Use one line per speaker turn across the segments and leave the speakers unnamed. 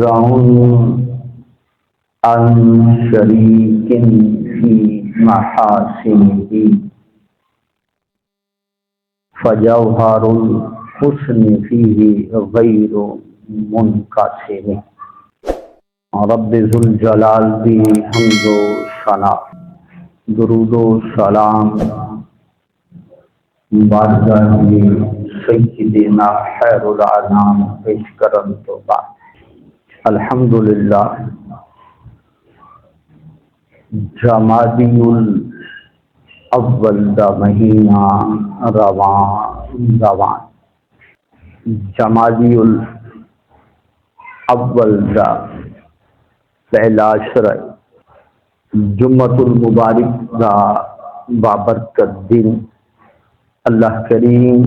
منزه عن شريك في محاسنه فجوهر الحسن فيه غير منقسم رب ذو الجلال بھی حمد و ثنا درود و سلام بارگاہ سیدنا خیر الانام پیش کرن تو بعد الحمدللہ جمادی الاول دا مہینہ روان جمادی الاول دا پہلا شرع جمعۃ المبارک دا بابرکت دن اللہ کریم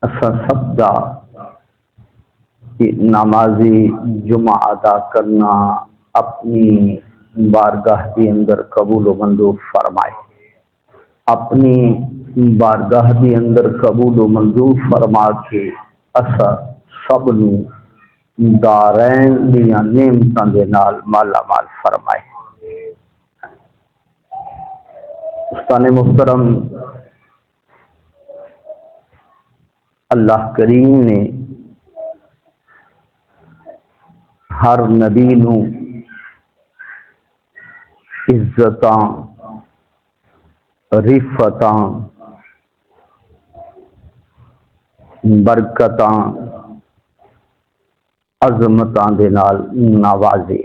اسا سب دا نمازی جمعہ ادا کرنا اپنی بارگاہ کے اندر قبول و منظور فرمائے، اپنی بارگاہ کے اندر قبول و منظور فرما کے اسا سب نو دارین دیاں نعمتاں دے نال مالا مال فرمائے۔ استان محترم، اللہ کریم نے ہر نبی نو عزتاں رفعتاں برکتاں عظمتاں دے نال نوازے،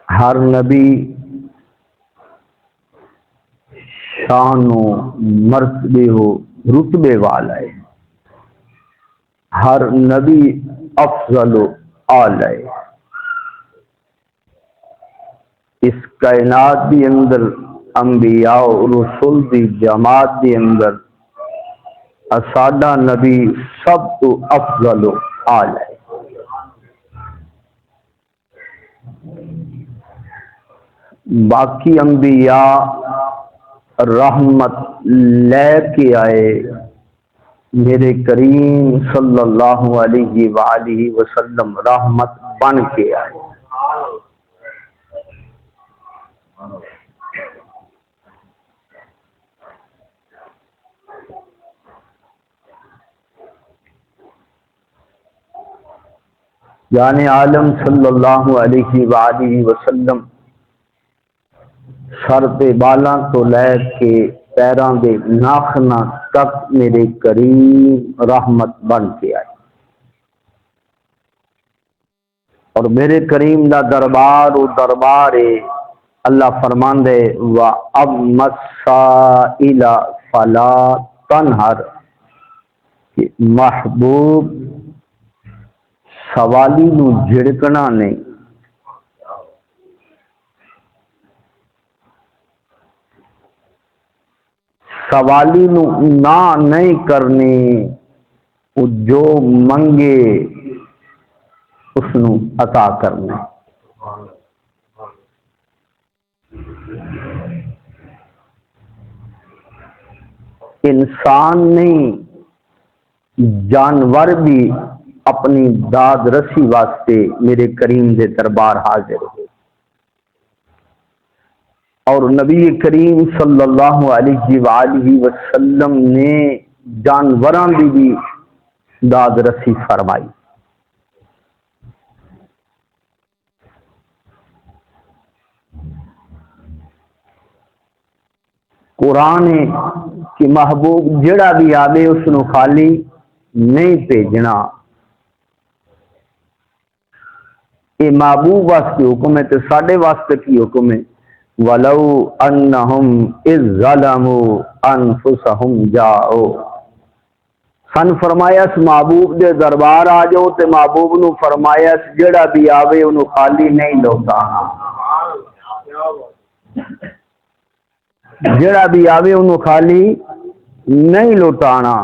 ہر نبی شان و مرتبے و رتبے والا ہے، ہر نبی افضل و اعلی ہے۔ اس کائنات دی اندر انبیاء و رسول دی جماعت دی اندر ساڈا نبی سب تو افضل و اعلی ہے۔ باقی انبیاء رحمت لے کے آئے، میرے کریم صلی اللہ علیہ وآلہ وسلم رحمت بن کے آئے۔ یعنی عالم صلی اللہ علیہ وآلہ وسلم سر پہ بالاں تو لے کے پیراں دے ناخناں تک میرے کریم رحمت بن کے آئے، اور میرے کریم دا دربار و دربار ہے۔ اللہ فرماندے وَأَمَّا السَّائِلَ فَلَا تَنْهَرْ، کہ محبوب سوالی نو جھڑکنا نہیں، سوالی نو نہ نہیں کرنی، جو منگے اس نو عطا کرنا۔ انسان نہیں جانور بھی اپنی داد رسی واسطے میرے کریم دے دربار حاضر ہوئے، اور نبی کریم صلی اللہ علیہ وآلہ وسلم نے جانوراں دی بھی داد رسی فرمائی۔ قرآن کہ محبوب جڑا بھی آوے اس نو خالی نہیں بھیجنا، یہ محبوب واسطے حکم ہے، تو ساڈے واسطے کی حکم ہے؟ وَلَوْ أَنَّهُمْ إِذْ ظَلَمُوا أَنفُسَهُمْ جَاءُوا، سن فرمایا اس محبوب دے دربار آ جاؤ، تے محبوب نو فرمایا جڑا بھی آوے انہوں خالی نہیں لوٹانا، جڑا بھی آوے انہوں خالی نہیں لوٹانا۔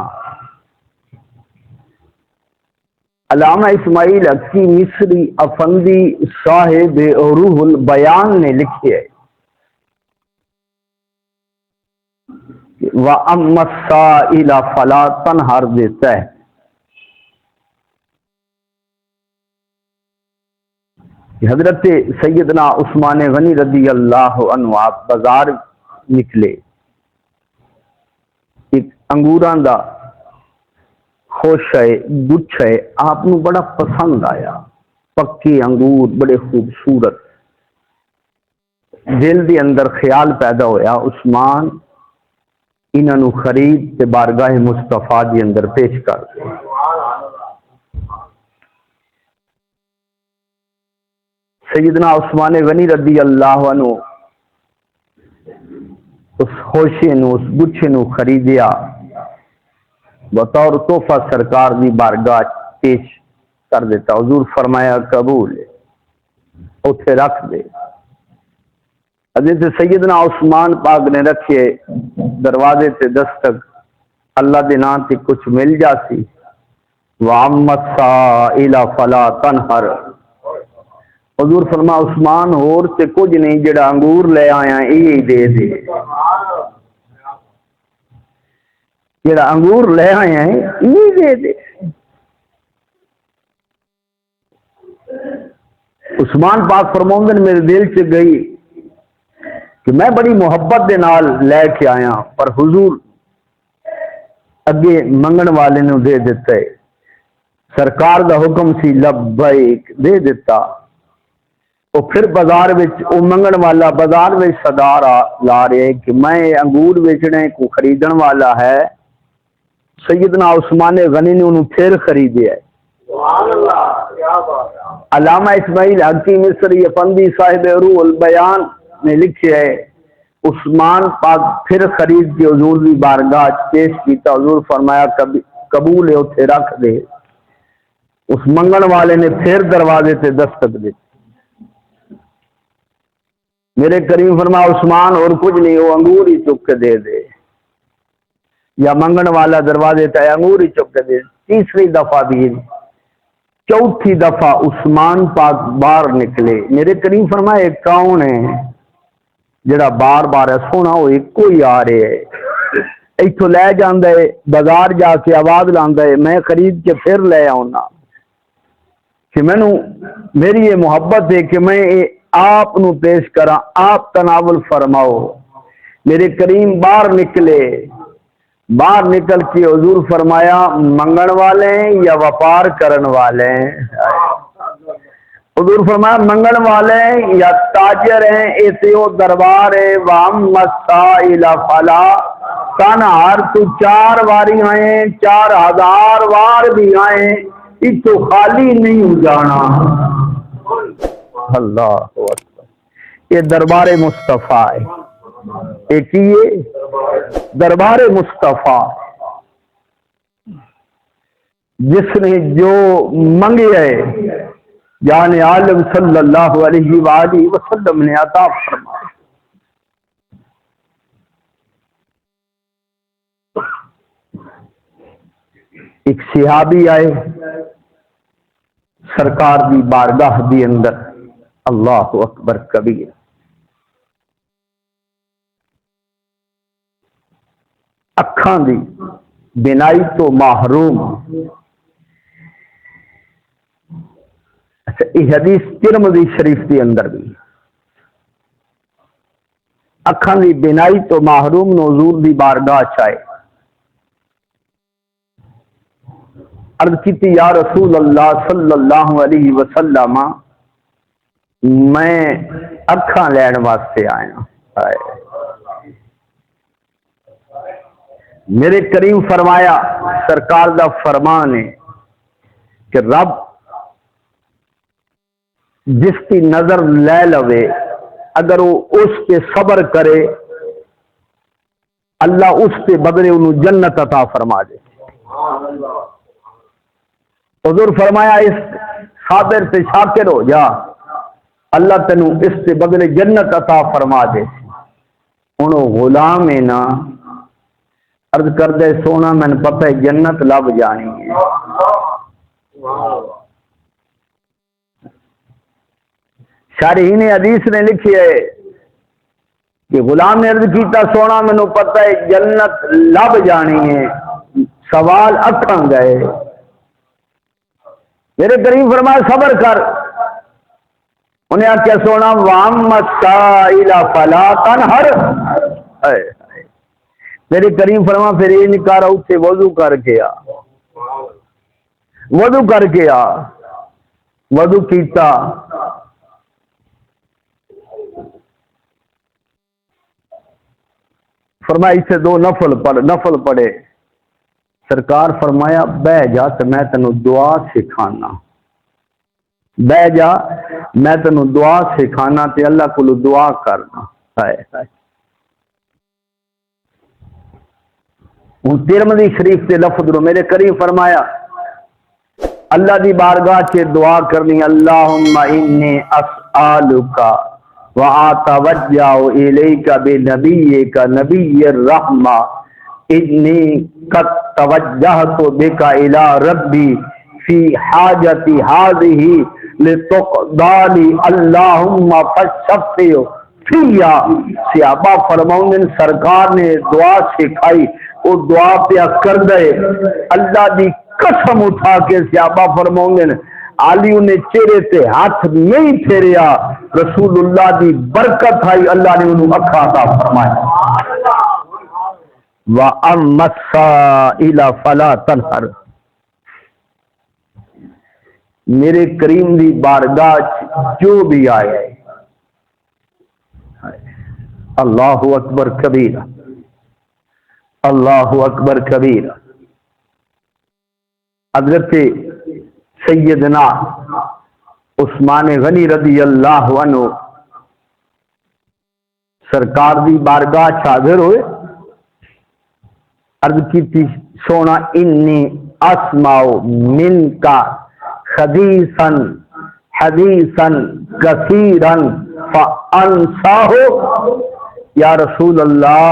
علامہ اسماعیل حقی مصری افندی صاحب روح البیان نے لکھے ہے کہ وَأَمَّا السَّائِلَ فَلَا تَنْهَرْ دیتا ہے. حضرت سیدنا عثمان غنی رضی اللہ عنہ آپ بازار نکلے، ایک انگوراں دا خوش ہے گچھ ہے آپ نو بڑا پسند آیا، پکے انگور بڑے خوبصورت. دل دے اندر خیال پیدا ہویا عثمان انہاں نو خرید تے بارگاہ مصطفیٰ دے اندر پیش کر دے. سیدنا عثمان غنی رضی اللہ عنہ اس خوشے نو اس گچھے نو خریدیا، بطور تحفہ سرکار دی بارگاہ پیش کر دیتا. حضور فرمایا قبول ہے، اتھے رکھ دے. حضرت سیدنا عثمان پاک نے رکھے، دروازے تے دستک اللہ دے نام تے کچھ مل جاسی. وَأَمَّا السَّائِلَ فَلَا تَنْهَرْ. حضور فرما عثمان اور تے کچھ نہیں، جڑا انگور لے آیا یہ دے دے، جڑا انگور لے آیا یہ دے دے. عثمان پاک فرماؤندن میرے دل چ گئی کہ میں بڑی محبت دے نال لے کے آیا، پر حضور اگے منگن والے نو دے دیتا ہے. سرکار دا حکم سی لبیک دے دیتا. وہ پھر بازار وچ او منگن والا بازار وچ صدا لا رہے کہ میں انگور بیچنے کو خریدن والا ہے. سیدنا عثمان غنی نے انہوں پھر خریدیا ہے. علامہ اسماعیل حقی مصری افندی صاحب روح البیان نے لکھے ہے عثمان پاک پھر خرید کے حضور کی بارگاہ پیش کیتا. حضور فرمایا قبول ہے، اتھے رکھ دے. اس منگن والے نے پھر دروازے تے دستک دی. میرے کریم فرما عثمان اور کچھ نہیں، وہ انگور ہی چک کے دے دے، یا منگن والا دروازے تے انگور ہی چک کے دے. تیسری دفعہ بھی، چوتھی دفعہ عثمان پاک باہر نکلے. میرے کریم فرمائے کون ہے جڑا بار بار سونا ہو ایک ہی آ رہے ہے، ایتھوں لے جاندا ہے بازار جا کے آواز لاندا ہے میں خرید کے پھر لے آؤنا. کہ مینوں میری یہ محبت ہے کہ میں آپ نو پیش کراں، آپ تناول فرماؤ. میرے کریم باہر نکلے، باہر نکل کے حضور فرمایا منگن والے یا وپار کرن والے. حضور فرمایا منگن والے یا تاجر ہیں، ایسے وہ دربار ہے. وَأَمَّا السَّائِلَ فَلَا تَنْهَرْ. تو 4 واری آئے، 4000 وار بھی آئے، اس تو خالی نہیں ہو جانا. اللہ اکبر. یہ دربار مصطفیٰ ہے، ایک یہ دربار مصطفیٰ جس نے جو منگے ہے جان عالم صلی اللہ علیہ وآلہ وسلم نے عطا فرمایا. ایک صحابی آئے سرکار دی بارگاہ دی اندر، اللہ اکبر کبیر. اکھاں دی بینائی تو محروم. اچھا یہ حدیث ترمذی شریف دی اندر بھی، اکھاں دی بینائی تو محروم نو حضور دی بارگاہ چائے. عرض کیتی یا رسول اللہ صلی اللہ علیہ وسلم میں اکھاں لین واسطے آیا. میرے کریم فرمایا سرکار دا فرمان ہے کہ رب جس کی نظر لے لوے اگر وہ اس پہ صبر کرے اللہ اس کے بدلے انہوں جنت عطا فرما دے. حضور فرمایا اس صابر تے شاکر ہو جا، اللہ تینوں اس سے بدلے جنت عطا فرما دے. انہوں غلام ہے نا، عرض کر دے سونا میں نے پتہ ہے جنت لب جانی ہے. شارحین حدیث نے لکھی ہے کہ غلام نے عرض کیتا سونا مینوں پتہ ہے جنت لب جانی ہے، سوال اکھاں گئے۔ میرے کریم فرمایا صبر کر۔ انہیں آخیا سونا وَأَمَّا السَّائِلَ فَلَا تَنْهَرْ۔ میرے کریم فرما پھر یہ نہیں کر اتنے وضو کر کے آ، وضو کر کے آ۔ وضو کیتا، فرمایا اسے دو نفل پڑھے۔ سرکار فرمایا بہ جا تو میں تینوں دعا سکھانا، بہ جا میں تینوں دعا سکھانا تے اللہ کو دعا کرنا۔ ہوں ترمذی شریف کے لفظ رو میرے کریم فرمایا اللہ دی بارگاہ سے دعا کرنی، اللہم انی اسآلک واتوجہ الیک بنبیک نبی الرحمہ انی قد توجہت بک الی ربی فی حاجتی ہذہ لتقضی لی اللہم فشفع فیا۔ صحابہ فرماؤں سرکار نے دعا سکھائی، وہ دعا پہ کر دے۔ اللہ دی قسم اٹھا کے صحابہ فرماؤں علی نے چہرے تے ہاتھ نہیں پھیریا، رسول اللہ دی برکت آئی، اللہ نے انہوں اکھا عطا فرمایا۔ وَأَمَّا السَّائِلَ فَلَا تَنْهَرْ۔ میرے کریم دی بارگاہ جو بھی آئے، اللہ اکبر کبیرہ، اللہ اکبر کبیرہ۔ حضرت سیدنا عثمان غنی رضی اللہ عنہ سرکار دی بارگاہ حاضر ہوئے، عرض کی تھی سونا انی اسمع من کا حدیثا حدیثا کثیرا فانساہ۔ یا رسول اللہ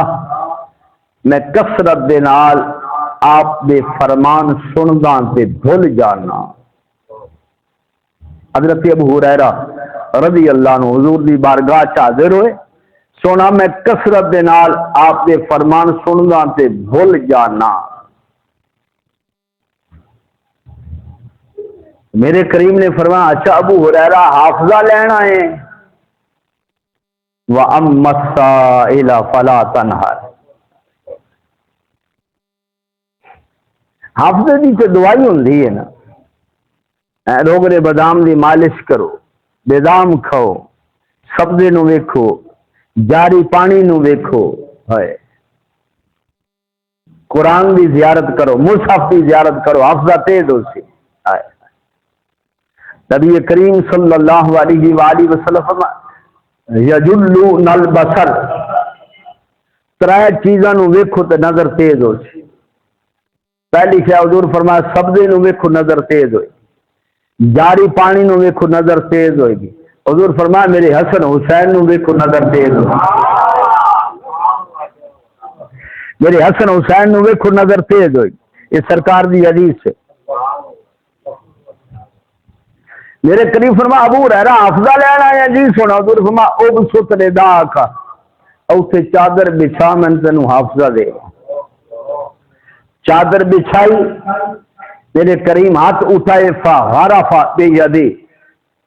میں کثرت دے نال آپ دے فرمان سندا تے بھول جانا۔ حضرت ابو ہریرہ رضی اللہ عنہ حضور دی بارگاہ حاضر ہوئے، سونا میں کثرت دے نال آپ دے فرمان سندا تے بھول جانا۔ میرے کریم نے فرمایا اچھا ابو ہریرہ حافظہ لینا ہے؟ وَأَمَّا السَّائِلَ فَلَا تَنْهَرْ۔ حافظے دی تو دوائی ہوندی ہے نا، روغنے بادام دی مالش کرو، بادام کھاؤ، سبزے نو ویکھو، جاری پانی نو ویکھو، قرآن دی زیارت کرو، مصحف دی زیارت کرو، حافظہ تیز ہو سی۔ نبی کریم صلی اللہ علیہ وآلہ وسلم یجلون البصر، ترائے چیزاں نو ویکھو تے نظر تیز ہو سی۔ پہلی شے حضور فرمایا سبزے نو ویکھو نظر تیز ہوئے، جاری پانی نو ویکھو نظر تیز ہوئے گی۔ حضور فرمایا میرے حسن حسین نو ویکھو نظر تیز ہوئے، میرے حسن حسین نو ویکھو نظر تیز ہوئے گی۔ یہ سرکار دی حدیث ہے۔ میرے قریب فرما ابو ہریرہ حافظہ لینا ہے جی سونا، حضور فرما او سترے دا آکھا اوتھے چادر بچھا میں تینوں حافظہ دے۔ چادر بچھائی، میرے کریم ہاتھ اٹھائے فغرف بیدی،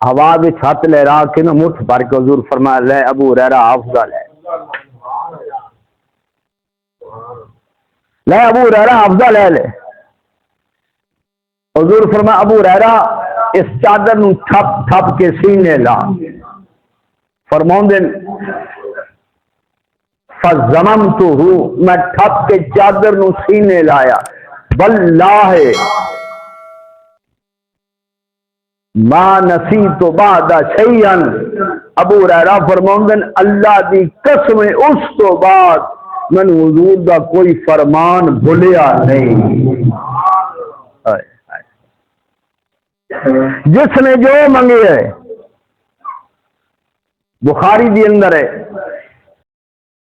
ہوا وچ ہاتھ لہرا کے نہ مٹھ بھر کے حضور فرمایا لے ابو ہریرہ حافظہ لے، لے ابو ہریرہ حافظہ لے لے۔ حضور فرمایا ابو ہریرہ اس چادر نو تھپ تھپ کے سینے لا، فرماؤں دن فَزَمَمْتُهُ، میں تھپ کے چادر نو سینے لایا، واللہ ما نسیت بعد شیئا، ابو ہریرہ فرماؤں دن اللہ دی قسم اس تو بعد من حضور دا کوئی فرمان بھولیا نہیں۔ جس نے جو منگے ہے، بخاری دی اندر ہے